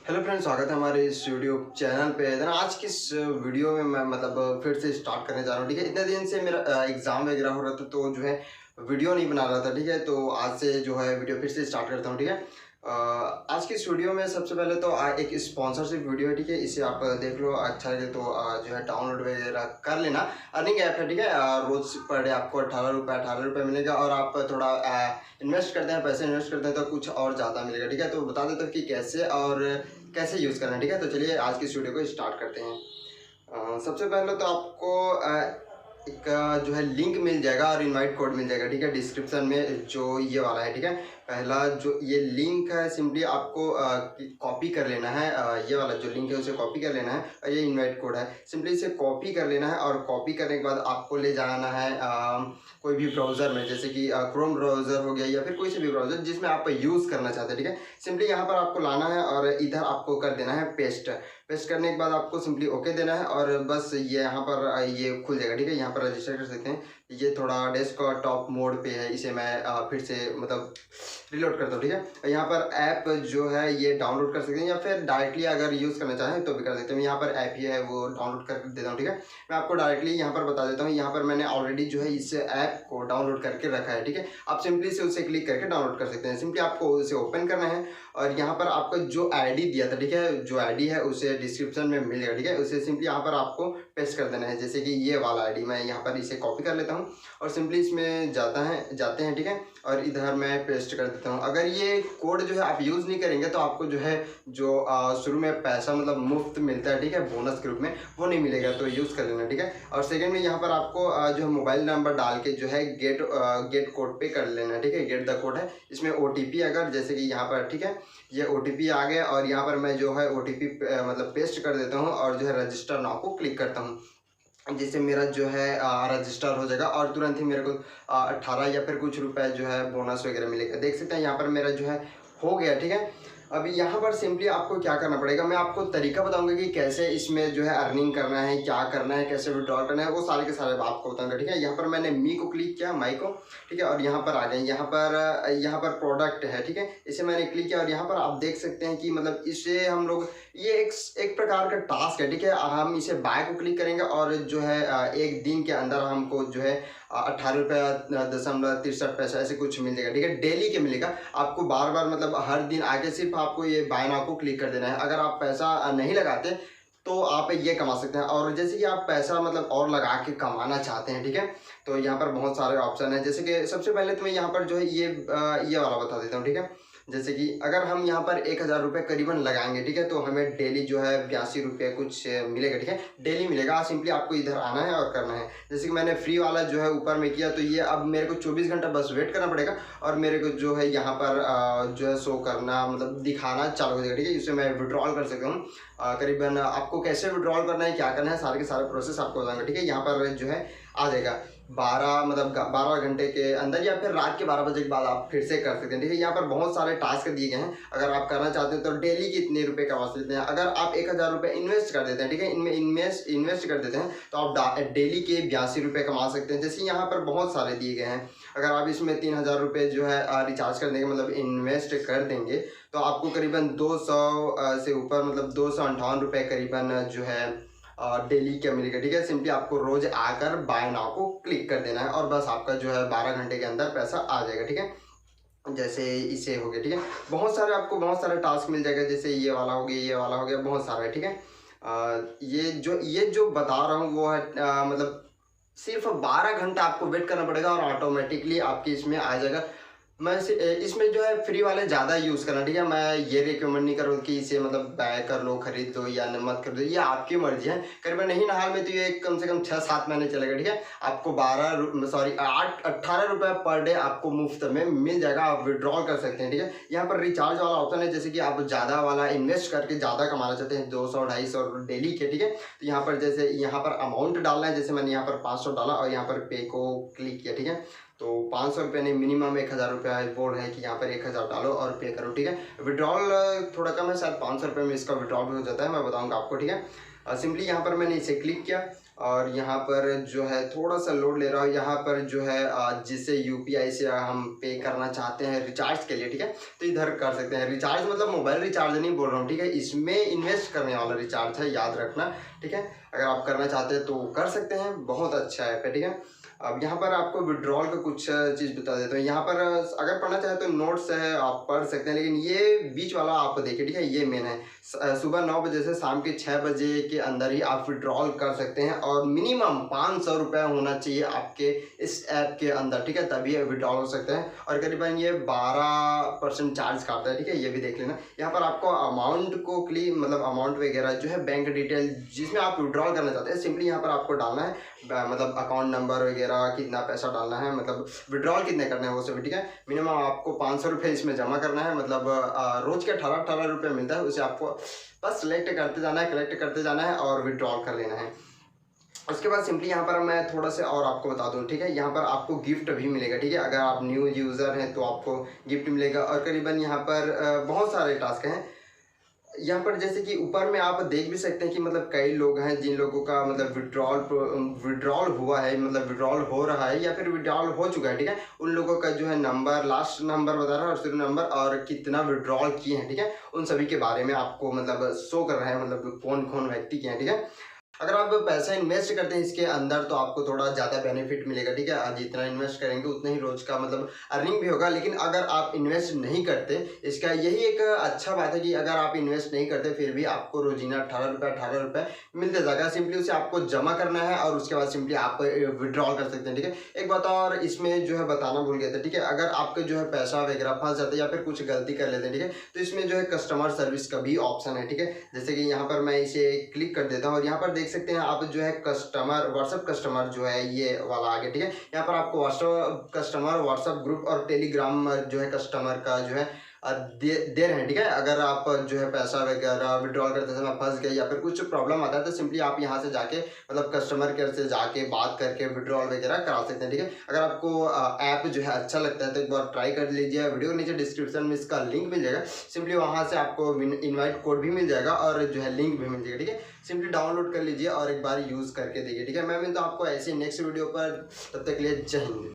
Hello friends, स्वागत है हमारे इस यूट्यूब चैनल पे। देन आज की इस वीडियो में मैं फिर से स्टार्ट करने जा रहा हूँ। ठीक है, इतने दिन से मेरा एग्ज़ाम वगैरह हो रहा था तो जो है वीडियो नहीं बना रहा था। ठीक है, तो आज से जो है वीडियो फिर से स्टार्ट करता हूँ। ठीक है, आज की इस वीडियो में सबसे पहले तो एक स्पॉन्सरशिप वीडियो है। ठीक है, इसे आप देख लो, अच्छा लगे तो जो है डाउनलोड वगैरह कर लेना। अर्निंग ऐप है। ठीक है, रोज़ पर डे आपको 18 रुपये मिलेगा और आप थोड़ा इन्वेस्ट करते हैं, पैसे इन्वेस्ट करते हैं तो कुछ और ज़्यादा मिलेगा। ठीक है, तो बता देता हूँ कि कैसे और कैसे यूज़ करना है। ठीक है, तो चलिए आज की इस वीडियो को स्टार्ट करते हैं। सबसे पहले तो आपको एक जो है लिंक मिल जाएगा और इनवाइट कोड मिल जाएगा। ठीक है, डिस्क्रिप्शन में जो ये वाला है। ठीक है, पहला जो ये लिंक है सिंपली आपको कॉपी कर लेना है। ये वाला जो लिंक है उसे कॉपी कर लेना है और ये इनवाइट कोड है, सिंपली इसे कॉपी कर लेना है। और कॉपी करने के बाद आपको ले जाना है कोई भी ब्राउज़र में, जैसे कि क्रोम ब्राउज़र हो गया या फिर कोई से भी ब्राउज़र जिसमें आप यूज़ करना चाहते हैं। ठीक है, सिंपली यहाँ पर आपको लाना है और इधर आपको कर देना है पेस्ट करने के बाद आपको सिंपली ओके देना है और बस ये यहाँ पर ये खुल जाएगा। ठीक है, यहाँ पर रजिस्टर कर सकते हैं। ये थोड़ा डेस्कटॉप मोड पे है, इसे मैं फिर से मतलब रिलोड करता हूँ। ठीक है, यहाँ पर ऐप जो है ये डाउनलोड कर सकते हैं या फिर डायरेक्टली अगर यूज़ करना चाहें तो भी कर सकते हैं। यहाँ पर ऐप ही है वो डाउनलोड कर देता हूँ। ठीक है, मैं आपको डायरेक्टली यहाँ पर बता देता हूँ। यहाँ पर मैंने ऑलरेडी जो है इस ऐप को डाउनलोड करके रखा है। ठीक है, आप सिंपली से उसे क्लिक करके डाउनलोड कर सकते हैं। सिंपली आपको उसे ओपन करना है और यहाँ पर आपको जो आईडी दिया था, ठीक है, जो आईडी है उसे डिस्क्रिप्शन में मिल जाएगा। ठीक है, उसे सिंपली यहाँ पर आपको पेस्ट कर देना है, जैसे कि ये वाला आईडी मैं यहाँ पर इसे कॉपी कर लेता हूँ और सिंपली इसमें जाते हैं। ठीक है, और इधर मैं पेस्ट कर देता हूँ। अगर ये कोड जो है आप यूज़ नहीं करेंगे तो आपको जो है जो शुरू में पैसा मतलब मुफ्त मिलता है, ठीक है, बोनस के रूप में, वो नहीं मिलेगा, तो यूज़ कर लेना। ठीक है, और सेकंड में यहाँ पर आपको जो है मोबाइल नंबर डाल के जो है गेट कोड पे कर लेना। ठीक है, गेट द कोड है, इसमें OTP अगर जैसे कि यहाँ पर, ठीक है, ये OTP आ गया और यहाँ पर मैं जो है OTP मतलब पेस्ट कर देता हूँ और जो है रजिस्टर नाउ को क्लिक करता हूँ, जिससे मेरा जो है रजिस्टर हो जाएगा और तुरंत ही मेरे को 18 या फिर कुछ रुपए जो है बोनस वगैरह मिलेगा। देख सकते हैं यहाँ पर मेरा जो है हो गया। ठीक है, अभी यहाँ पर सिंपली आपको क्या करना पड़ेगा, मैं आपको तरीका बताऊंगा कि कैसे इसमें जो है अर्निंग करना है, क्या करना है, कैसे विड्रॉल करना है, वो सारे के सारे आपको बताऊंगा। ठीक है, यहाँ पर मैंने मी को क्लिक किया, माई को, ठीक है, और यहाँ पर आ गए। यहाँ पर प्रोडक्ट है, ठीक है, इसे मैंने क्लिक किया और यहाँ पर आप देख सकते हैं कि मतलब इसे हम लोग ये एक प्रकार का टास्क है। ठीक है, हम इसे बाय को क्लिक करेंगे और जो है एक दिन के अंदर हमको जो है 18.63 रुपये ऐसे कुछ मिल जाएगा। ठीक है, डेली के मिलेगा आपको, बार बार मतलब हर दिन आके सिर्फ आपको ये बाय नाउ को क्लिक कर देना है। अगर आप पैसा नहीं लगाते तो आप ये कमा सकते हैं। और जैसे कि आप पैसा मतलब और लगा के कमाना चाहते हैं, ठीक है, तो यहाँ पर बहुत सारे ऑप्शन हैं। जैसे कि सबसे पहले तो मैं यहाँ पर जो है ये वाला बता देता हूँ। ठीक है, जैसे कि अगर हम यहाँ पर 1000 रुपये करीबन लगाएंगे, ठीक है, तो हमें डेली जो है 82 रुपये कुछ मिलेगा। ठीक है, डेली मिलेगा, सिंपली आपको इधर आना है और करना है। जैसे कि मैंने फ्री वाला जो है ऊपर में किया, तो ये अब मेरे को 24 घंटा बस वेट करना पड़ेगा और मेरे को जो है यहाँ पर जो है शो करना मतलब दिखाना चालू हो जाएगा। ठीक है, इससे मैं विड्रॉल कर सकता हूँ। करीबन आपको कैसे विड्रॉल करना है, क्या करना है, सारे के सारे प्रोसेस आपको बताऊंगा। ठीक है, यहाँ पर जो है आ जाएगा 12 घंटे के अंदर या फिर रात के 12 बजे के बाद आप फिर से कर सकते हैं। ठीक है, यहाँ पर बहुत सारे टास्क दिए गए हैं, अगर आप करना चाहते हैं तो डेली के इतने रुपए कमा सकते हैं। अगर आप 1000 रुपये इन्वेस्ट कर देते हैं, ठीक है, इनमें इन्वेस्ट कर देते हैं तो आप डेली के 82 रुपये कमा सकते हैं। जैसे यहाँ पर बहुत सारे दिए गए हैं, अगर आप इसमें 3000 रुपये जो है रिचार्ज कर देंगे मतलब इन्वेस्ट कर देंगे तो आपको करीबन 200 से ऊपर मतलब 258 रुपये करीबन जो है डेली क्या मिलेगा। ठीक है, सिंपली आपको रोज आकर बाय नाउ को क्लिक कर देना है और बस आपका जो है 12 घंटे के अंदर पैसा आ जाएगा। ठीक है, जैसे इसे हो गया। ठीक है, आपको बहुत सारे टास्क मिल जाएगा, जैसे ये वाला हो गया, ये वाला हो गया, बहुत सारा है। ठीक है, ये जो बता रहा हूँ वो है मतलब सिर्फ 12 घंटा आपको वेट करना पड़ेगा और ऑटोमेटिकली आपकी इसमें आ जाएगा। मैं इसमें जो है फ्री वाले ज़्यादा यूज़ करना। ठीक है, मैं ये रिकमेंड नहीं करूँ कि इसे मतलब बाय कर लो, खरीद लो या मत कर दो, ये आपकी मर्जी है। करीबन नहीं ना हाल में तो ये कम से कम 6-7 महीने चलेगा। ठीक है, आपको 18 रुपये पर डे आपको मुफ्त में मिल जाएगा, आप विड्रॉल कर सकते हैं। ठीक है, यहाँ पर रिचार्ज वाला ऑप्शन है, जैसे कि आप ज़्यादा वाला इन्वेस्ट करके ज़्यादा कमाना चाहते हैं 200-250 डेली के। ठीक है, तो यहाँ पर जैसे यहाँ पर अमाउंट डालना है, जैसे मैंने यहाँ पर 500 डाला और यहाँ पर पे को क्लिक किया। ठीक है, तो 500 रुपये नहीं, मिनिमम 1000 रुपया बोल रहे हैं कि यहाँ पर 1000 डालो और पे करो, ठीक है। विड्रॉल थोड़ा कम है, शायद 500 रुपये में इसका विड्रॉल भी हो जाता है, मैं बताऊँगा आपको, ठीक है। सिंपली यहाँ पर मैंने इसे क्लिक किया और यहाँ पर जो है थोड़ा सा लोड ले रहा हूँ। यहाँ पर जो है जिससे यूपीआई से हम पे करना चाहते हैं रिचार्ज के लिए, ठीक है, तो इधर कर सकते हैं। रिचार्ज मतलब मोबाइल रिचार्ज नहीं बोल रहा हूँ, ठीक है, इसमें इन्वेस्ट करने वाला रिचार्ज है, याद रखना, ठीक है। अगर आप करना चाहते हैं तो कर सकते हैं, बहुत अच्छा ऐप है, ठीक है। अब यहाँ पर आपको विड्रॉल का कुछ चीज़ बता देता हूँ। यहाँ पर अगर पढ़ना चाहे तो नोट्स है, आप पढ़ सकते हैं, लेकिन ये बीच वाला आप देखिए, ठीक है, ये मेन है। सुबह 9 बजे से शाम के 6 बजे के अंदर ही आप विड्रॉल कर सकते हैं और मिनिमम 500 रुपये होना चाहिए आपके इस ऐप के अंदर, ठीक है, तभी विड्रॉल हो सकते हैं। और करीबन ये 12% चार्ज काटता है, ठीक है, ये भी देख लेना। यहाँ पर आपको अमाउंट को मतलब अमाउंट वगैरह जो है, बैंक डिटेल जिसमें आप विड्रॉल करना चाहते हैं, सिंपली यहाँ पर आपको डालना है, मतलब अकाउंट नंबर वगैरह, कितना पैसा डालना है, मतलब विड्रॉल कितने करने हैं वो सब, ठीक है। मिनिमम आपको 500 रुपये इसमें जमा करना है, मतलब रोज के 18 रुपये मिलता है, उसे आपको बस सिलेक्ट करते जाना है, कलेक्ट करते जाना है और विड्रॉल कर लेना है। उसके बाद सिंपली यहाँ पर मैं थोड़ा सा और आपको बता दूँ, ठीक है, यहाँ पर आपको गिफ्ट भी मिलेगा, ठीक है। अगर आप न्यू यूज़र हैं तो आपको गिफ्ट मिलेगा और करीबन यहाँ पर बहुत सारे टास्क हैं। यहाँ पर जैसे कि ऊपर में आप देख भी सकते हैं कि मतलब कई लोग हैं जिन लोगों का मतलब विड्रॉल हुआ है, मतलब विड्रॉल हो रहा है या फिर विड्रॉल हो चुका है, ठीक है। उन लोगों का जो है नंबर, लास्ट नंबर बता रहा है और शुरू नंबर और कितना विड्रॉल किए हैं, ठीक है, उन सभी के बारे में आपको मतलब शो कर रहा है, मतलब कौन कौन व्यक्ति किए हैं, ठीक है। अगर आप पैसा इन्वेस्ट करते हैं इसके अंदर तो आपको थोड़ा ज़्यादा बेनिफिट मिलेगा, ठीक है। जितना इन्वेस्ट करेंगे उतना ही रोज का मतलब अर्निंग भी होगा। लेकिन अगर आप इन्वेस्ट नहीं करते, इसका यही एक अच्छा बात है कि अगर आप इन्वेस्ट नहीं करते फिर भी आपको रोजीना 18 रुपये मिलते जाएगा। सिंपली उसे आपको जमा करना है और उसके बाद सिंपली आप विड्रॉल कर सकते हैं, ठीक है। एक बात और इसमें जो है बताना भूल गया था, ठीक है, अगर आपके जो है पैसा वगैरह फंस जाता है या फिर कुछ गलती कर लेते हैं, ठीक है, तो इसमें जो है कस्टमर सर्विस का भी ऑप्शन है, ठीक है। जैसे कि यहाँ पर मैं इसे क्लिक कर देता हूँ और यहाँ पर देख सकते हैं आप जो है कस्टमर, व्हाट्सएप कस्टमर जो है ये वाला आगे, ठीक है। यहाँ पर आपको व्हाट्सएप कस्टमर, व्हाट्सएप ग्रुप और टेलीग्राम जो है कस्टमर का जो है दे रहे हैं, ठीक है। अगर आप जो है पैसा वगैरह विड्रॉल करते समय फंस गए या फिर कुछ प्रॉब्लम आता है तो सिंपली आप यहाँ से जाके मतलब कस्टमर केयर से जाके बात करके विड्रॉल वगैरह करा सकते हैं, ठीक है। अगर आपको ऐप जो है अच्छा लगता है तो एक बार ट्राई कर लीजिए। वीडियो के नीचे डिस्क्रिप्शन में इसका लिंक मिल जाएगा, सिंपली वहाँ से आपको इन्वाइट कोड भी मिल जाएगा और जो है लिंक भी मिल जाएगा, ठीक है। सिंपली डाउनलोड कर लीजिए और एक बार यूज़ करके देखिए, ठीक है। मैं मिलता हूँ आपको ऐसे नेक्स्ट वीडियो पर, तब तक के लिए जय हिंद।